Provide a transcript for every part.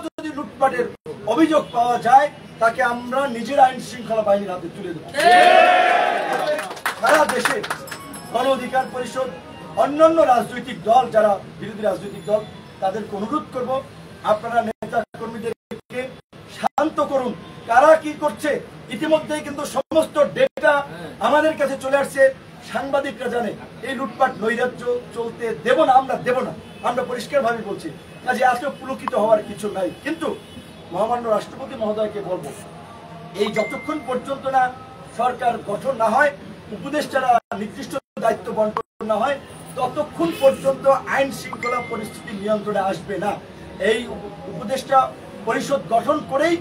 যদি লুটপাটের অভিযোগ পাওয়া যায় তাকে আমরা নিজের আইন শৃঙ্খলা বাহিনীর হাতে তুলে দেব। সারা দেশে গণ অধিকার পরিষদ অন্যান্য রাজনৈতিক দল যারা বিরোধী রাজনৈতিক দল তাদেরকে অনুরোধ করব, আপনারা নেতা কর্মীদেরকে শান্ত করুন। কারা কি করছে ইতিমধ্যেই কিন্তু সমস্ত ডেটা আমাদের কাছে চলে আসছে, সাংবাদিকরা জানে। এই লুটপাট নৈরাজ্য চলতে দেব না, আমরা দেব না, আমরা পরিষ্কারভাবে বলছি। কাজে আজকে পুলকিত হওয়ার কিছু নাই। কিন্তু মহামান্য রাষ্ট্রপতি মহোদয়কে বলবো, এই যতক্ষণ পর্যন্ত না সরকার গঠন না হয়, উপদেষ্টারা নির্দিষ্ট দায়িত্ব বন্টন না হয়, ততক্ষণ পর্যন্ত আইন শৃঙ্খলা পরিস্থিতি নিয়ন্ত্রণে আসবে না। এই উপদেষ্টা পরিষদ গঠন করেই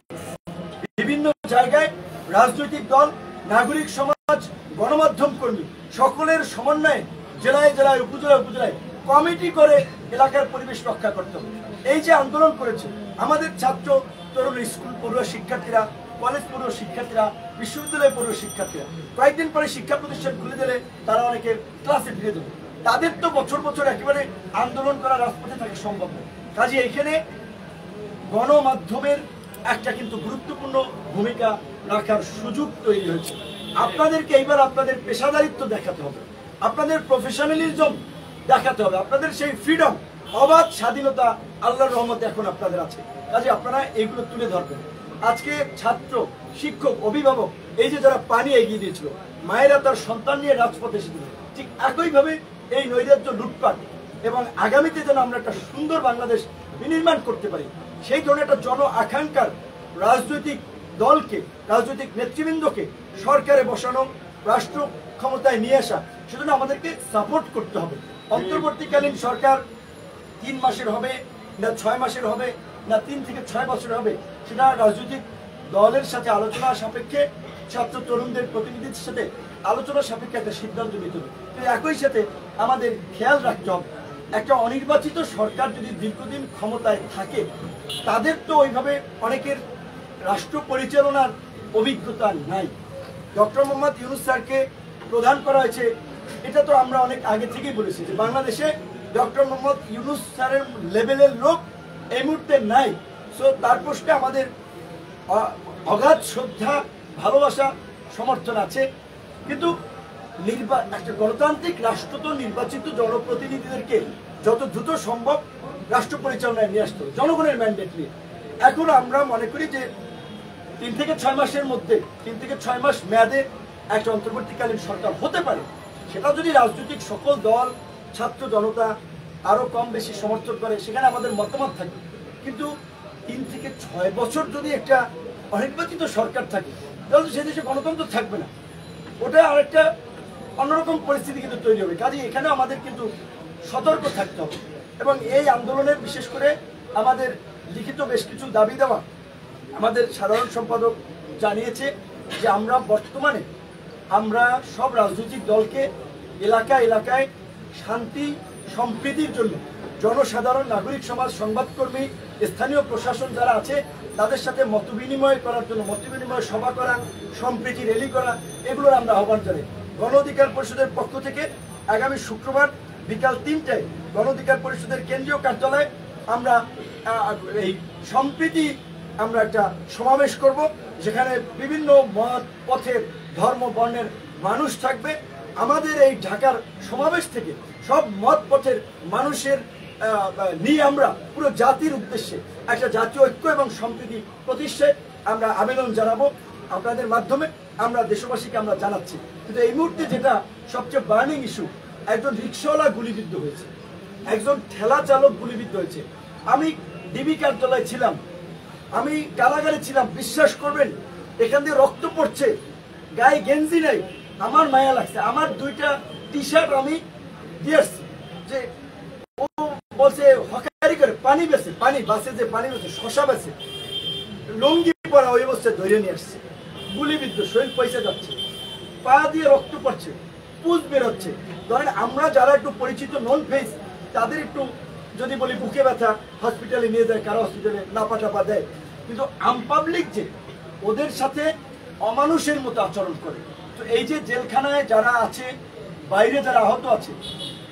বিভিন্ন জায়গায় রাজনৈতিক দল, নাগরিক সমাজ, গণমাধ্যম কর্মী সকলের সমন্বয়ে জেলায় জেলায় উপজেলায় উপজেলায় কমিটি করে এলাকার পরিবেশ রক্ষা করতে হবে। এই যে আন্দোলন করেছে আমাদের ছাত্র তরুণ, স্কুল পড়ুয়া শিক্ষার্থীরা, কলেজ পড়ুয়া শিক্ষার্থীরা, বিশ্ববিদ্যালয় পড়ুয়া শিক্ষার্থীরা, কয়েকদিন পরে শিক্ষা প্রতিষ্ঠান খুলে দিলে তারা অনেকে ক্লাসে ফিরে দেবে। তাদের তো বছর বছর একেবারে আন্দোলন করা রাজপথে থাকা সম্ভব নয়। কাজে এখানে গণমাধ্যমের একটা কিন্তু গুরুত্বপূর্ণ ভূমিকা রাখার সুযোগ তৈরি হয়েছে। আপনাদেরকে এইবার আপনাদের পেশাদারিত্ব দেখাতে হবে, আপনাদের প্রফেশনালিজম দেখাতে হবে, আপনাদের সেই ফ্রিডম, অবাধ স্বাধীনতা আল্লাহর রহমতে এখন আপনাদের আছে। কাজে আপনারা এইগুলো তুলে ধরবেন। আজকে ছাত্র, শিক্ষক, অভিভাবক, এই যে যারা পানি এগিয়ে দিয়েছিল, মায়েরা তার সন্তান নিয়ে রাজপথে এসেছিল, ঠিক একইভাবে এই নৈরাজ্য, লুটপাট এবং আগামীতে যেন আমরা একটা সুন্দর বাংলাদেশ বিনির্মাণ করতে পারি, সেই ধরনের একটা জন আকাঙ্ক্ষার রাজনৈতিক দলকে, রাজনৈতিক নেতৃবৃন্দকে সরকারে বসানো, রাষ্ট্র ক্ষমতায় নিয়ে আসা, সেজন্য আমাদেরকে সাপোর্ট করতে হবে। অন্তর্বর্তীকালীন সরকার 3 মাসের হবে না 6 মাসের হবে না 3 থেকে 6 বছর হবে, সেটা রাজনৈতিক দলের সাথে আলোচনা সাপেক্ষে, ছাত্র তরুণদের প্রতিনিধিদের সাথে আলোচনা সাপেক্ষে একটা সিদ্ধান্ত নিতে হবে। কিন্তু একই সাথে আমাদের খেয়াল রাখতে হবে, একটা অনির্বাচিত সরকার যদি দীর্ঘদিন ক্ষমতায় থাকে, তাদের তো ওইভাবে অনেকের রাষ্ট্র পরিচালনার অভিজ্ঞতা নাই। ডক্টর মোহাম্মদ ইউনূস স্যারকে প্রদান করা হয়েছে, এটা তো আমরা অনেক আগে থেকেই বলেছি যে বাংলাদেশে ডক্টর মোহাম্মদ ইউনূস স্যারের লেভেলের লোক এই মুহূর্তে নাই। সো তার প্রশ্নে আমাদের অগাধ শ্রদ্ধা, ভালোবাসা, সমর্থন আছে। কিন্তু একটা গণতান্ত্রিক রাষ্ট্র তো নির্বাচিত জনপ্রতিনিধিদেরকে যত দ্রুত সম্ভব রাষ্ট্র পরিচালনায় নিয়ে আসতে হবে জনগণের ম্যান্ডেট নিয়ে। এখন আমরা মনে করি যে 3 থেকে 6 মাসের মধ্যে, 3 থেকে 6 মাস মেয়াদে একটা অন্তর্বর্তীকালীন সরকার হতে পারে। সেটা যদি রাজনৈতিক সকল দল, ছাত্র জনতা আরো কম বেশি সমর্থন করে, সেখানে আমাদের মতামত থাকে। কিন্তু 3 থেকে 6 বছর যদি একটা অনির্বাচিত সরকার থাকে, তাহলে সে দেশে গণতন্ত্র থাকবে না, ওটা আরেকটা অন্যরকম পরিস্থিতি কিন্তু তৈরি হবে। কাজে এখানে আমাদের কিন্তু সতর্ক থাকতে হবে। এবং এই আন্দোলনের বিশেষ করে আমাদের লিখিত বেশ কিছু দাবি দেওয়া আমাদের সাধারণ সম্পাদক জানিয়েছে যে আমরা বর্তমানে সব রাজনৈতিক দলকে এলাকায় এলাকায় শান্তি সম্প্রীতির জন্য জনসাধারণ, নাগরিক সমাজ, সংবাদকর্মী, স্থানীয় প্রশাসন যারা আছে তাদের সাথে মতবিনিময় করার জন্য, মতবিনিময় সভা করা, সম্প্রীতি র্যালি করা, এগুলোর আমরা আহ্বান জানাই। গণ অধিকার পরিষদের পক্ষ থেকে আগামী শুক্রবার বিকাল 3টায় গণ অধিকার পরিষদের কেন্দ্রীয় কার্যালয়ে আমরা এই সম্প্রীতি আমরা একটা সমাবেশ করব, যেখানে বিভিন্ন মত, পথের, ধর্ম, বর্ণের মানুষ থাকবে। আমাদের এই ঢাকার সমাবেশ থেকে সব মত পথের মানুষের নিয়ে আমরা পুরো জাতির উদ্দেশ্যে একটা জাতীয় ঐক্য এবং সম্প্রীতি প্রতিষ্ঠায় আমরা আবেদন জানাবো। আপনাদের মাধ্যমে আমরা দেশবাসীকে আমরা জানাচ্ছি। কিন্তু এই মুহূর্তে যেটা সবচেয়ে বার্নিং ইস্যু, একজন রিক্সাওয়ালা গুলিবিদ্ধ হয়েছে, একজন ঠেলা চালক গুলিবিদ্ধ হয়েছে। আমি ডিবি কার্যালয়ে ছিলাম, আমি কারাগারে ছিলাম, বিশ্বাস করবেন এখান দিয়ে রক্ত পড়ছে, গায়ে গেঞ্জি নেই, আমার মায়া লাগছে। আমার 2টা টি-শার্ট আমি দিয়ে আসছি, যে ও বলছে হকারি করে পানি বেছে, পানি বাসে যে পানি বেছে, শশা বেছে, লুঙ্গি পরা, ওই অবস্থায় ধরে নিয়ে আসছে, গুলিবিদ্ধ, শরীর পয়সা যাচ্ছে, পা দিয়ে রক্ত পড়ছে, পুজ বেরোচ্ছে। ধরেন আমরা যারা একটু পরিচিত নন ফেস, তাদের একটু যদি বলি বুকে ব্যথা, হসপিটালে নিয়ে যায়, কারো হসপিটালে নাপা টাপা দেয়। কিন্তু আমপাবলিক যে ওদের সাথে অমানুষের মতো আচরণ করে। তো এই যে জেলখানায় যারা আছে, বাইরে যারা আহত আছে,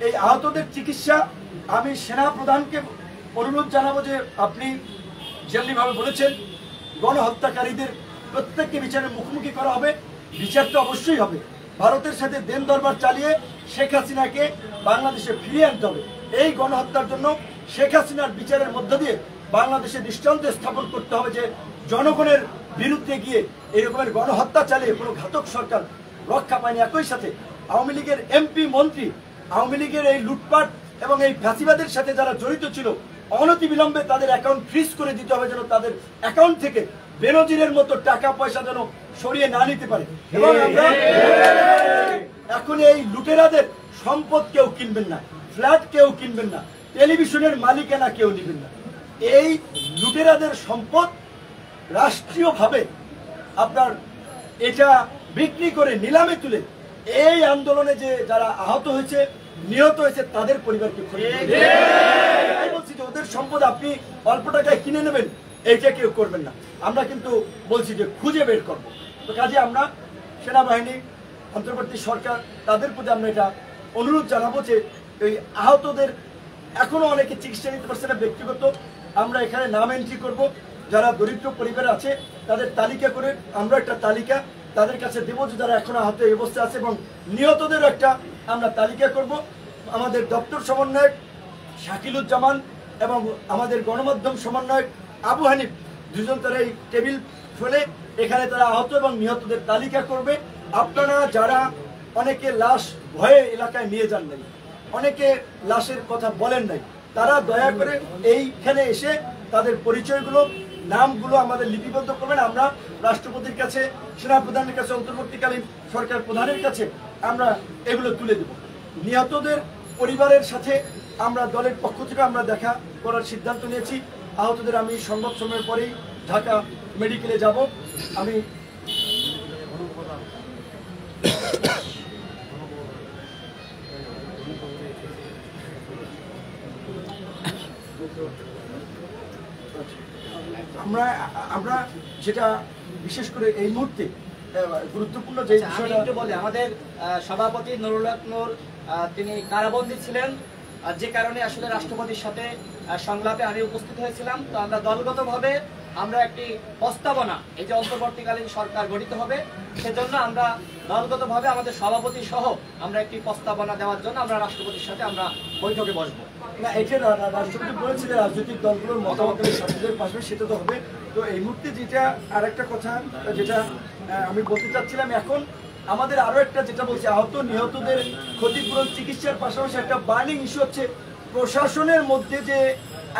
এই আহতদের চিকিৎসা আমি সেনা প্রধানকে অনুরোধ জানাবো যে আপনি যেমনি ভাবে বলেছেন গণহত্যাকারীদের প্রত্যেককে বিচারের মুখোমুখি করা হবে, বিচার তো অবশ্যই হবে। ভারতের সাথে দেন দরবার চালিয়ে শেখ হাসিনাকে বাংলাদেশে ফিরিয়ে আনতে হবে। এই গণহত্যার জন্য শেখ হাসিনার বিচারের মধ্য দিয়ে বাংলাদেশে দৃষ্টান্ত স্থাপন করতে হবে যে জনগণের বিরুদ্ধে গিয়ে এরকমের গণহত্যা চালিয়ে কোনো ঘাতক সরকার রক্ষা পায়নি। একই সাথে আওয়ামী লীগের এমপি মন্ত্রী, আওয়ামী লীগের এই লুটপাট এবং এই ফ্যাসিবাদের সাথে যারা জড়িত ছিল অনতিবিলম্বে তাদের অ্যাকাউন্ট ফ্রিজ করে দিতে হবে, যেন তাদের অ্যাকাউন্ট থেকে বেনজিরের মতো টাকা পয়সা যেন সরিয়ে না নিতে পারে। এবং আমরা এখন এই লুটেরাদের সম্পদ কেউ কিনবেন না, ফ্ল্যাট কেউ কিনবেন না, টেলিভিশনের মালিকানা কেউ নেবেন না। এই লুটেরাদের সম্পদ রাষ্ট্রীয়ভাবে আপনার এটা বিক্রি করে নিলামে তুলে এই আন্দোলনে যে যারা আহত হয়েছে, নিহত হয়েছে, তাদের পরিবারকে বলছি যে ওদের সম্পদ আপনি অল্প টাকায় কিনে নেবেন, এইটা কেউ করবেন না। আমরা কিন্তু বলছি যে খুঁজে বের করবো। তো কাজে আমরা সেনাবাহিনী, অন্তর্বর্তী সরকার, তাদের প্রতি আমরা এটা অনুরোধ জানাবো যে এই আহতদের এখনো অনেকে চিকিৎসা নিতে পারছে না, ব্যক্তিগত আমরা এখানে নাম এন্ট্রি করব। যারা দরিদ্র পরিবার আছে তাদের তালিকা করে আমরা একটা তালিকা তাদের কাছে দেবো যে যারা এখনো আহত এই অবস্থায় আছে, এবং নিহতদের একটা আমরা তালিকা করব। আমাদের দপ্তর সমন্বয়ক শাকিলুজ্জামান এবং আমাদের গণমাধ্যম সমন্বয়ক আবু হানিফ দুজন তারা এই টেবিল ফেলে এখানে তারা আহত এবং নিহতদের তালিকা করবে। আপনারা যারা অনেকে লাশ ভয়ে এলাকায় নিয়ে যান নাই, অনেকে লাশের কথা বলেন নাই, তারা দয়া করে এইখানে এসে তাদের পরিচয়গুলো, নামগুলো আমাদের লিপিবদ্ধ করবেন। আমরা রাষ্ট্রপতির কাছে, সেনাপ্রধানের কাছে, অন্তর্বর্তীকালীন সরকার প্রধানের কাছে আমরা এগুলো তুলে দেব। নিহতদের পরিবারের সাথে আমরা দলের পক্ষ থেকে আমরা দেখা করার সিদ্ধান্ত নিয়েছি। আহতদের আমি সংবাদ সময়ের পরেই ঢাকা মেডিকেলে যাব। আমি আমরা যেটা বিশেষ করে এই মুহূর্তে গুরুত্বপূর্ণ যে বিষয়টা বলে, আমাদের সভাপতি নুরুল হক নূর তিনি কারাবন্দী ছিলেন, যে কারণে আসলে রাষ্ট্রপতির সাথে সংলাপে আমি উপস্থিত হয়েছিলাম। তো আমরা দলগতভাবে আমরা একটি প্রস্তাবনা, এই যে অন্তর্বর্তীকালীন সরকার গঠিত হবে, সেজন্য আমরা দলগতভাবে আমাদের সভাপতি সহ আমরা একটি প্রস্তাবনা দেওয়ার জন্য আমরা রাষ্ট্রপতির সাথে আমরা বৈঠকে বসবো। না, এটা রাষ্ট্রপতি বলেছিলেন রাজনৈতিক দলগুলোর মতামতের সাথীদের পাশে, সেটা তো হবে। তো এই মুহূর্তে যেটা আর একটা কথা যেটা আমি বলতে চাচ্ছিলাম, এখন আমাদের আরো একটা যেটা বলছে, আহত নিহতদের ক্ষতিপূরণ চিকিৎসার পাশাপাশি একটা বার্নিং ইস্যু হচ্ছে প্রশাসনের মধ্যে যে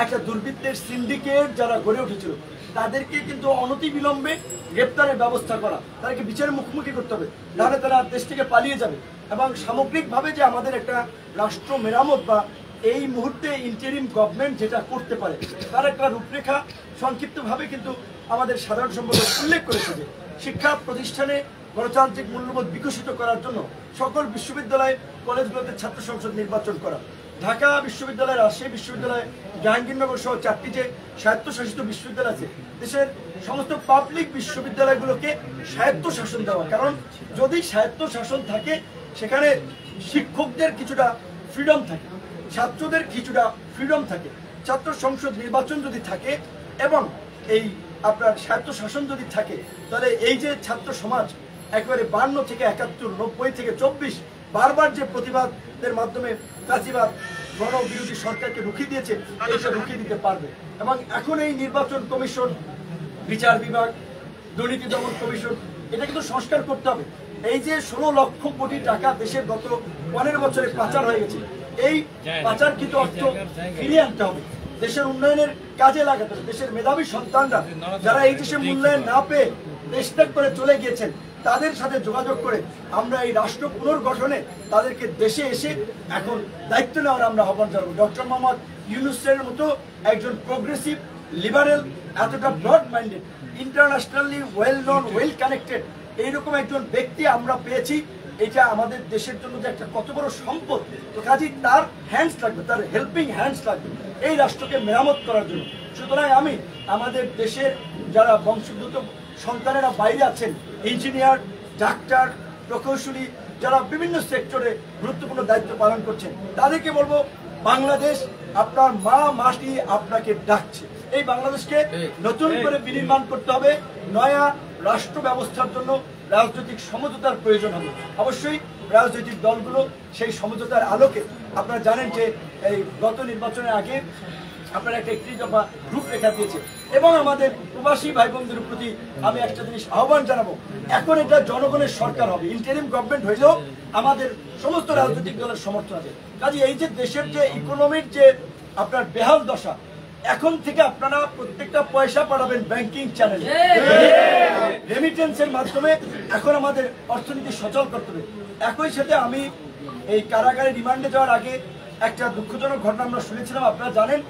একটা দুর্বৃত্তের সিন্ডিকেট যারা গড়ে উঠেছিল তাদেরকে কিন্তু অনতিবিলম্বে গ্রেপ্তারের ব্যবস্থা করা, তাদেরকে বিচারের মুখোমুখি করতে হবে, নাহলে তারা দেশ থেকে পালিয়ে যাবে। এবং সামগ্রিকভাবে যে আমাদের একটা রাষ্ট্র মেরামত বা এই মুহূর্তে ইন্টারিম গভর্নমেন্ট যেটা করতে পারে তার একটা রূপরেখা সংক্ষিপ্তভাবে কিন্তু আমাদের সাধারণ সম্পাদক উল্লেখ করেছে যে শিক্ষা প্রতিষ্ঠানে গণতান্ত্রিক মূল্যবোধ বিকশিত করার জন্য সকল বিশ্ববিদ্যালয় কলেজগুলোতে ছাত্র সংসদ নির্বাচন করা, ঢাকা বিশ্ববিদ্যালয়, রাজশাহী বিশ্ববিদ্যালয়, জাহাঙ্গীরনগর সহ 4টি যে স্বায়ত্তশাসিত বিশ্ববিদ্যালয় আছে দেশের সমস্ত পাবলিক বিশ্ববিদ্যালয়গুলোকে স্বায়ত্তশাসন দেওয়া। কারণ যদি স্বায়ত্তশাসন থাকে সেখানে শিক্ষকদের কিছুটা ফ্রিডম থাকে, ছাত্রদের কিছুটা ফ্রিডম থাকে, ছাত্র সংসদ নির্বাচন যদি থাকে এবং এই আপনার স্বায়ত্তশাসন যদি থাকে, তাহলে এই যে ছাত্র সমাজ একেবারে 52 থেকে 71, 90 থেকে 24 বারবার যে প্রতিবাদের মাধ্যমে ফ্যাসিবাদ গণবিরোধী সরকারকে রুখে দিয়েছে, এইটা রুখে দিতে পারবে। এবং এখন এই নির্বাচন কমিশন, বিচার বিভাগ, দুর্নীতি দমন কমিশন, এটা কিন্তু সংস্কার করতে হবে। এই যে 16 লক্ষ কোটি টাকা দেশের গত 15 বছরে পাচার হয়ে গেছে, এই পাচার কিন্তু অর্থ ফিরিয়ে আনতে হবে, দেশের উন্নয়নের কাজে লাগাতে হবে। দেশের মেধাবী সন্তানরা যারা এই দেশে মূল্যায়ন না পেয়ে দেশ ত্যাগ করে চলে গিয়েছেন, তাদের সাথে যোগাযোগ করে আমরা এই রাষ্ট্র পুনর্গঠনে তাদেরকে দেশে এসে এখন দায়িত্ব নেওয়ার আমরা আহ্বান জানাবো। ডক্টর মোহাম্মদ ইউনূসের মতো একজন প্রোগ্রেসিভ, লিবারেল, এতটা broad minded, internationally well known, well connected এইরকম একজন ব্যক্তি আমরা পেয়েছি। এটা আমাদের দেশের জন্য যে একটা কত বড় সম্পদ। তো কাজেই তার হ্যান্ডস লাগবে, তার হেল্পিং হ্যান্ডস লাগবে এই রাষ্ট্রকে মেরামত করার জন্য। সুতরাং আমি আমাদের দেশের যারা বংশোদ্ভূত সন্তানেরা বাইরে আছেন, ইঞ্জিনিয়ার, ডাক্তার, প্রকৌশলী, যারা বিভিন্ন সেক্টরে গুরুত্বপূর্ণ দায়িত্ব পালন করছেন, তাদেরকে বলবো বাংলাদেশ আপনার মা মাটি আপনাকে ডাকছে। এই বাংলাদেশকে নতুন করে বিনির্মাণ করতে হবে। নয়া রাষ্ট্র ব্যবস্থার জন্য রাজনৈতিক সমঝোতার প্রয়োজন হবে। অবশ্যই রাজনৈতিক দলগুলো সেই সমঝোতার আলোকে, আপনারা জানেন যে এই গত নির্বাচনের আগে আপনারা একটা 31 দফা রূপরেখা দিয়েছে এবং আমাদের প্রবাসী ভাই বোনদের প্রতি আমি একটা জিনিস আহ্বান জানাবো, এখন এটা জনগণের সরকার হবে। ইন্টারিম গভর্নমেন্ট হইলেও আমাদের সমস্ত রাজনৈতিক দলের সমর্থন আছে। কাজে এই যে দেশের যে ইকোনমির যে আপনার বেহাল দশা, এখন থেকে আপনারা প্রত্যেকটা পয়সা পাঠাবেন ব্যাংকিং চ্যানেলে, রেমিটেন্সের মাধ্যমে এখন আমাদের অর্থনীতি সচল করতে হবে। একই সাথে আমি এই কারাগারে রিমান্ডে যাওয়ার আগে একটা দুঃখজনক ঘটনা আমরা শুনেছিলাম। আপনারা জানেন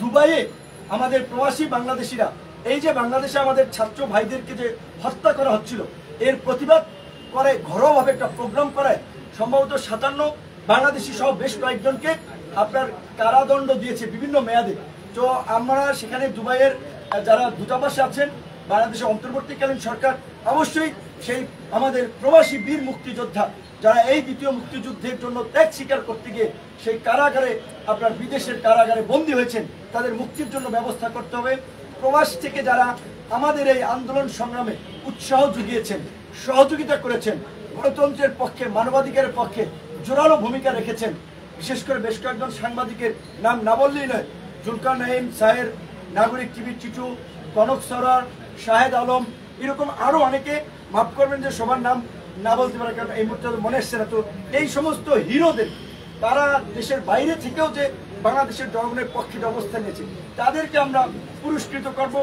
দুবাইয়ে আমাদের প্রবাসী বাংলাদেশিরা, এই যে বাংলাদেশে আমাদের ছাত্র ভাইদেরকে যে হত্যা করা হচ্ছিল, এর প্রতিবাদ করে ঘরোয়াভাবে একটা প্রোগ্রাম করায় সম্ভবত 57 বাংলাদেশি সহ বেশ কয়েকজনকে আপনার কারাদণ্ড দিয়েছে বিভিন্ন মেয়াদে। তো আমরা সেখানে দুবাইয়ের যারা দূতাবাসে আছেন, বাংলাদেশের অন্তর্বর্তীকালীন সরকার অবশ্যই সেই আমাদের প্রবাসী বীর মুক্তিযোদ্ধা যারা এই দ্বিতীয় মুক্তিযুদ্ধের জন্য ত্যাগ স্বীকার করতে গিয়ে সেই কারাগারে আপনার বিদেশের কারাগারে বন্দী হয়েছেন, তাদের মুক্তির জন্য ব্যবস্থা করতে হবে। প্রবাস থেকে যারা আমাদের এই আন্দোলন সংগ্রামে উৎসাহ জুগিয়েছেন, সহযোগিতা করেছেন, গণতন্ত্রের পক্ষে, মানবাধিকারের পক্ষে জোরালো ভূমিকা রেখেছেন, বিশেষ করে বেশ কয়েকজন সাংবাদিকের নাম না বললেই নয়, জুলকার নাইম সাহের, নাগরিক টিভির চিঠু, কনক সরার, শাহেদ আলম, এরকম আরো অনেকে, মাফ করবেন যে সবার নাম না বলতে পারে কারণ এই মুহূর্তে মনে এসছে না। তো এই সমস্ত হিরোদের, তারা দেশের বাইরে থেকেও যে বাংলাদেশের জনগণের পক্ষে অবস্থান নিয়েছে, তাদেরকে আমরা পুরস্কৃত করব।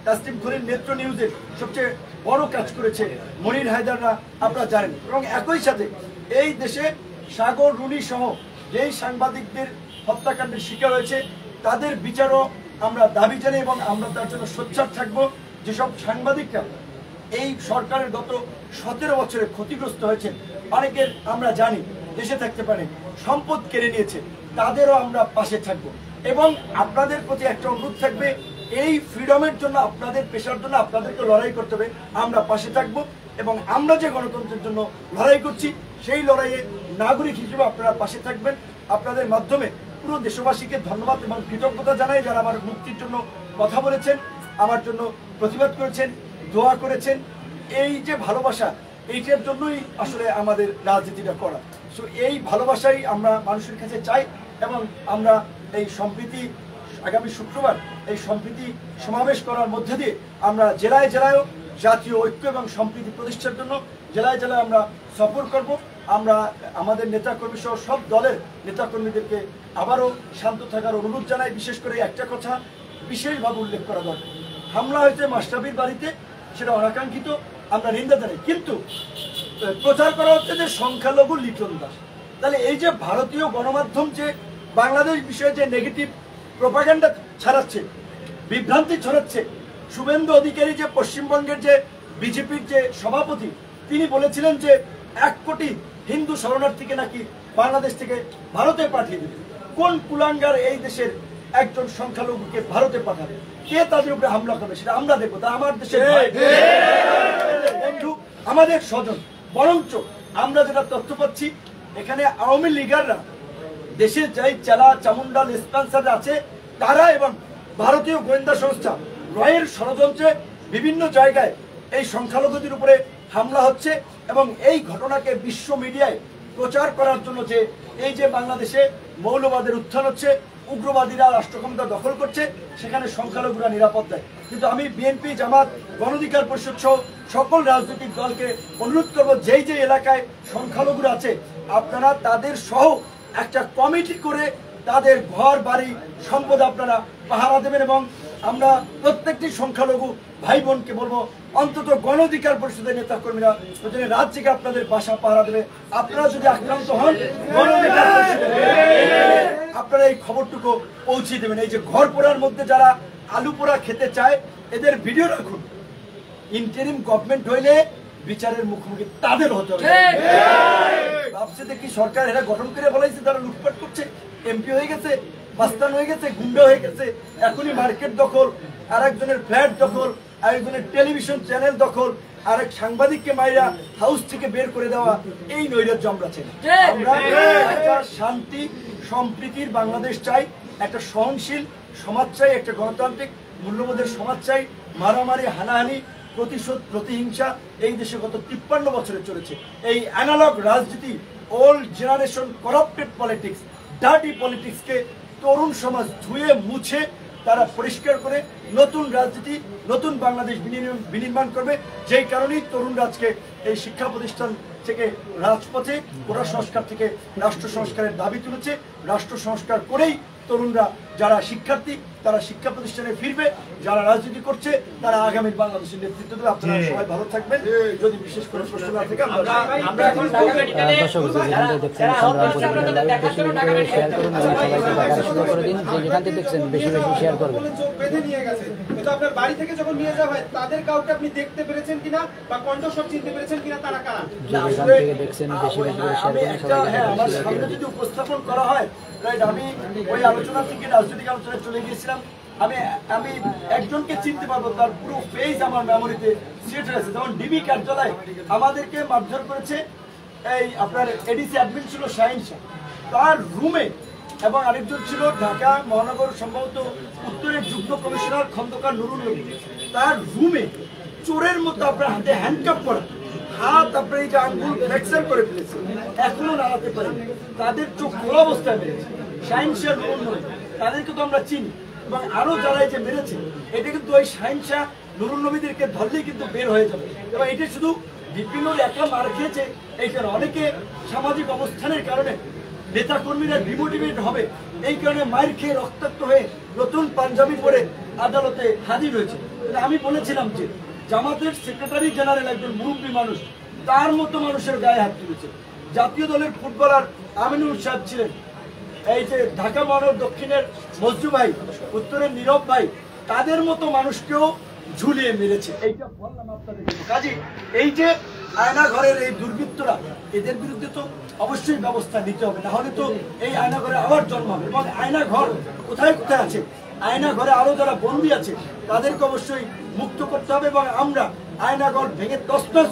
তাসলিম খলিল নেত্র নিউজের সবচেয়ে বড় কাজ করেছে মনির হায়দাররা, আপনারা জানেন। এবং একই সাথে এই দেশে সাগর রুনি সহ যেই সাংবাদিকদের হত্যাকাণ্ডের শিকার হয়েছে, তাদের বিচারও আমরা দাবি জানাই এবং আমরা তার জন্য সোচ্চার থাকবো। যেসব সাংবাদিকরা এই সরকারের গত 17 বছরে ক্ষতিগ্রস্ত হয়েছে, অনেকের আমরা জানি দেশে থাকতে পারে, সম্পদ কেড়ে নিয়েছে, তাদেরও আমরা পাশে থাকবো। এবং আপনাদের প্রতি একটা অনুরোধ থাকবে, এই ফ্রিডমের জন্য, আপনাদের পেশার জন্য আপনাদেরকে লড়াই করতে হবে, আমরা পাশে থাকবো। এবং আমরা যে গণতন্ত্রের জন্য লড়াই করছি, সেই লড়াইয়ে নাগরিক হিসেবে আপনারা পাশে থাকবেন। আপনাদের মাধ্যমে পুরো দেশবাসীকে ধন্যবাদ এবং কৃতজ্ঞতা জানাই, যারা আমার মুক্তির জন্য কথা বলেছেন, আমার জন্য প্রতিবাদ করেছেন, দোয়া করেছেন। এই যে ভালোবাসা, এইটার জন্যই আসলে আমাদের রাজনীতিটা করা। সো এই ভালোবাসাই আমরা মানুষের কাছে চাই এবং আমরা এই সম্প্রীতি, আগামী শুক্রবার এই সম্প্রীতি সমাবেশ করার মধ্যে দিয়ে আমরা জেলায় জেলায়ও জাতীয় ঐক্য এবং সম্প্রীতি প্রতিষ্ঠার জন্য জেলায় জেলায় আমরা সফর করব। আমরা আমাদের নেতাকর্মী সহ সব দলের নেতাকর্মীদেরকে আবারও শান্ত থাকার অনুরোধ জানাই। বিশেষ করে একটা কথা বিশেষভাবে উল্লেখ করা দরকার, হামলা হয়েছে মাশরাফির বাড়িতে, সেটা অনাকাঙ্ক্ষিত, আমরা নিন্দা জানাই। কিন্তু প্রচার করা হচ্ছে যে সংখ্যালঘু লিটন দাস। তাহলে এই যে ভারতীয় গণমাধ্যম যে বাংলাদেশ বিষয়ে যে নেগেটিভ প্রোপাগান্ডা ছাড়াচ্ছে, বিভ্রান্তি ছড়াচ্ছে, শুভেন্দু অধিকারী যে পশ্চিমবঙ্গের যে বিজেপির যে সভাপতি, তিনি বলেছিলেন যে 1 কোটি হিন্দু শরণার্থীকে নাকি বাংলাদেশ থেকে ভারতে পাঠিয়ে দেবে। কোন কুলাঙ্গার এই দেশের একজন সংখ্যালঘুকে ভারতে পাঠাবে? কে তাদের উপরে হামলা করবে সেটা আমরা দেখবো। তা আমার দেশের বন্ধু, আমাদের স্বজন। বরঞ্চ আমরা যেটা তথ্য পাচ্ছি, এখানে আওয়ামী লীগাররা দেশের যাই চেলা চামুন্ডা লেসপেন্সার আছে, তারা এবং ভারতীয় গোয়েন্দা সংস্থা রয়ের ষড়যন্ত্রে বিভিন্ন জায়গায় এই সংখ্যালঘুদের উপরে হামলা হচ্ছে এবং এই ঘটনাকে বিশ্ব মিডিয়ায় প্রচার করার জন্য যে এই যে বাংলাদেশে মৌলবাদের উত্থান হচ্ছে, উগ্রবাদীরা রাষ্ট্র ক্ষমতা দখল করছে, সেখানে সংখ্যালঘুরা নিরাপদ দেয়। কিন্তু আমি বিএনপি, জামাত, গণ অধিকার পরিষদ সহ সকল রাজনৈতিক দলকে অনুরোধ করবো, যেই যে এলাকায় সংখ্যালঘুরা আছে, আপনারা তাদের সহ একটা কমিটি করে তাদের ঘর বাড়ি সম্পদ আপনারা পাহারা দেবেন। এবং আমরা প্রত্যেকটি সংখ্যালঘু ভাই বোনকে বলবো, অন্তত গণ অধিকার পরিষদের নেতা কর্মীরা প্রতিদিন রাত থেকে আপনাদের বাসা পাহারা দেবে। আপনারা যদি আক্রান্ত হন, গণ অধিকার আপনারা এই খবরটুকু পৌঁছে দেবেন। এই যে ঘর পোড়ার মধ্যে যারা আলু পোড়া খেতে চায়, এদের ভিডিও রাখুন। ইন্টারিম গভর্নমেন্ট হইলে বিচারের মুখোমুখি তাদের হতে হবে। ভাবছে কি সরকার এরা গঠন করে বলাইছে, তারা লুটপাট করছে, এমপি হয়ে গেছে, বাস্তান হয়ে গেছে, গুন্ডা হয়ে গেছে, এখনই মার্কেট দখল, আর একজনের ফ্ল্যাট দখল, আরেকজনের টেলিভিশন চ্যানেল দখল, আরেক সাংবাদিককে মাইরা হাউস থেকে বের করে দেওয়া, এই নৈরাজ্য আমরা চাই। আমরা শান্তি, সম্প্রীতির বাংলাদেশ চাই, একটা সহনশীল সমাজ চাই, একটা গণতান্ত্রিক মূল্যবোধের সমাজ চাই। মারামারি, হানাহানি, প্রতিশোধ, প্রতিহিংসা এই দেশে গত 53 বছরে চলেছে। এই অ্যানালগ রাজনীতি, old generation corrupted politics, dirty পলিটিক্সকে তরুণ সমাজ ধুয়ে মুছে তারা পরিষ্কার করে নতুন রাজনীতি, নতুন বাংলাদেশ বিনির্মাণ করবে। যেই কারণেই তরুণরা আজকে এই শিক্ষা প্রতিষ্ঠান থেকে রাজপথে, কোটা সংস্কার থেকে রাষ্ট্র সংস্কারের দাবি তুলেছে। রাষ্ট্র সংস্কার করেই তরুণরা, যারা শিক্ষার্থী তারা শিক্ষা প্রতিষ্ঠানে ফিরবে, যারা রাজনীতি করছে তারা আগামী বাংলাদেশের নেতৃত্ব দেবে। আপনারা সবাই ভালো থাকবেন। যদি বিশেষ করে প্রশ্ন না থাকে আমরা এখন ঢাকা মেডিকেলে দেখছেন সংগ্রাম প্রতিবেদন লাইভ, বেশি বেশি করে শেয়ার করুন এবং সবাইকে দেখার সুযোগ করে দিন। যে যেখান থেকে দেখছেন বেশি বেশি শেয়ার করবেন। চোখ বেঁধে নিয়ে গেছে, কিন্তু আপনার বাড়ি থেকে যখন নিয়ে যাওয়া হয় তাদের কাউকে আপনি দেখতে পেরেছেন কিনা বা কণ্ঠস্বর চিনতে পেরেছেন কিনা, তারা কারা? যে যেখান থেকে দেখছেন বেশি বেশি করে শেয়ার করুন, সবাইকে আমার দেখার সুযোগ সামনে করে দিন। যদি উপস্থাপন করা হয়, রাইট, আমি ওই আলোচনা থেকে রাজনৈতিক আলোচনায় চলে গিয়েছিলাম। আমি একজনকে চিনতে পারবো, তার পুরো ফেস আমার মেমোরিতে সেট হয়েছে। যেমন ডিবি কার্যালয় আমাদেরকে মারধর করেছে, এই আপনার এডিসি অ্যাডমিন ছিল শাহিন শাহ, তার রুমে, এবং আরেকজন ছিল ঢাকা মহানগর সম্ভবত উত্তরের যুগ্ম কমিশনার খন্দকার নুরুল নবী, তার রুমে চোরের মতো আপনার হাতে হ্যান্ডকাপ করা, হাত আপনার এই যে আঙ্গুল ফ্র্যাকচার করে ফেলেছে, এখনো নাড়াতে পারে। তাদের চোখ খোলা অবস্থায় মেরেছে। শাহিন শাহ, নুরুল নবী, তাদেরকে তো আমরা চিনি, এবং আরো যারা এই যে মেরেছে, এটা কিন্তু ওই শাহিন শাহ, নুরুল নবীদেরকে ধরলেই কিন্তু বের হয়ে যাবে। এবং এটা শুধু বিভিন্ন একা মার খেয়েছে এই কারণে, অনেকে সামাজিক অবস্থানের কারণে নেতা কর্মীরা ডিমোটিভেট হবে, এই কারণে মায়ের খেয়ে রক্তাক্ত হয়ে নতুন পাঞ্জাবি পরে আদালতে হাজির হয়েছে। আমি বলেছিলাম যে জামাতের সেক্রেটারি জেনারেল একজন মুরব্বী মানুষ, তার মতো মানুষের গায়ে হাত তুলেছে। জাতীয় দলের ফুটবলার আমিনুল সাহেব ছিলেন, এই যে ঢাকা মহানগর দক্ষিণের মজনু ভাই, উত্তরের নীরব ভাই, তাদের মতো মানুষকেও ঝুলিয়ে মেরেছে। এইটা বললাম আপনাদের। কাজে এই যে আয়না ঘরের এই দুর্বৃত্তরা, এদের বিরুদ্ধে তো অবশ্যই ব্যবস্থা নিতে হবে, না হলে তো এই আয়না ঘরে আবার জন্ম হবে। এবং আয়না ঘর কোথায় কোথায় আছে, আয়না ঘরে আরো যারা বন্দী আছে তাদেরকে অবশ্যই মুক্ত করতে হবে, এবং আমরা আয়না ঘর ভেঙে তছনছ